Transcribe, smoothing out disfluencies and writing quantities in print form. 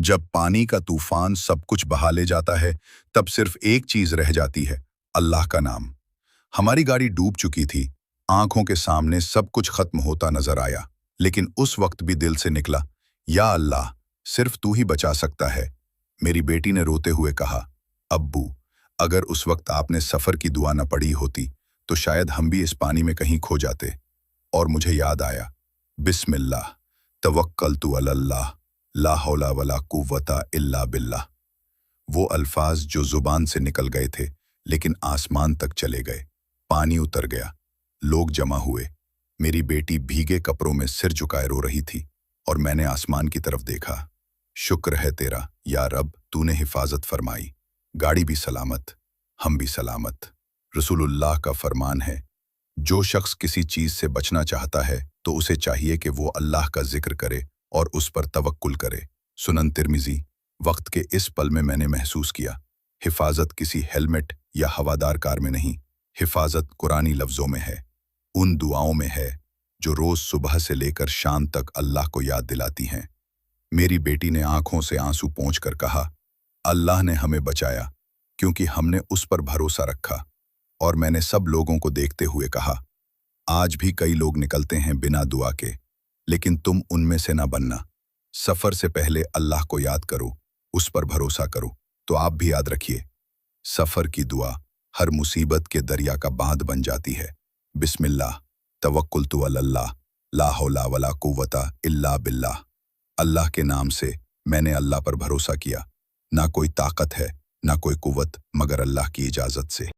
जब पानी का तूफान सब कुछ बहा ले जाता है, तब सिर्फ एक चीज रह जाती है, अल्लाह का नाम। हमारी गाड़ी डूब चुकी थी, आंखों के सामने सब कुछ खत्म होता नजर आया, लेकिन उस वक्त भी दिल से निकला, या अल्लाह, सिर्फ तू ही बचा सकता है। मेरी बेटी ने रोते हुए कहा, अब्बू, अगर उस वक्त आपने सफर की दुआ न पढ़ी होती तो शायद हम भी इस पानी में कहीं खो जाते। और मुझे याद आया, बिस्मिल्लाह तवक्कलतु अलल्लाह ला हौला वला कुव्वता इल्ला बिल्लाह। वो अल्फाज जो जुबान से निकल गए थे लेकिन आसमान तक चले गए। पानी उतर गया, लोग जमा हुए। मेरी बेटी भीगे कपड़ों में सिर झुकाए रो रही थी और मैंने आसमान की तरफ देखा। शुक्र है तेरा या रब, तूने हिफाजत फरमाई। गाड़ी भी सलामत, हम भी सलामत। रसूलुल्लाह का फरमान है, जो शख्स किसी चीज से बचना चाहता है तो उसे चाहिए कि वो अल्लाह का जिक्र करे और उस पर तवक्कुल करे। सुनन तिर्मिज़ी। वक्त के इस पल में मैंने महसूस किया, हिफाजत किसी हेलमेट या हवादार कार में नहीं, हिफाजत कुरानी लफ्ज़ों में है, उन दुआओं में है जो रोज़ सुबह से लेकर शाम तक अल्लाह को याद दिलाती हैं। मेरी बेटी ने आंखों से आंसू पोंछकर कहा, अल्लाह ने हमें बचाया क्योंकि हमने उस पर भरोसा रखा। और मैंने सब लोगों को देखते हुए कहा, आज भी कई लोग निकलते हैं बिना दुआ के, लेकिन तुम उनमें से ना बनना। सफर से पहले अल्लाह को याद करो, उस पर भरोसा करो। तो आप भी याद रखिए, सफर की दुआ हर मुसीबत के दरिया का बांध बन जाती है। बिस्मिल्लाह तवक्कुलतु अलल्लाह ला हौला वला कुव्वता इल्ला बिल्लाह। अल्लाह के नाम से मैंने अल्लाह पर भरोसा किया। ना कोई ताकत है, ना कोई कुव्वत, मगर अल्लाह की इजाज़त से।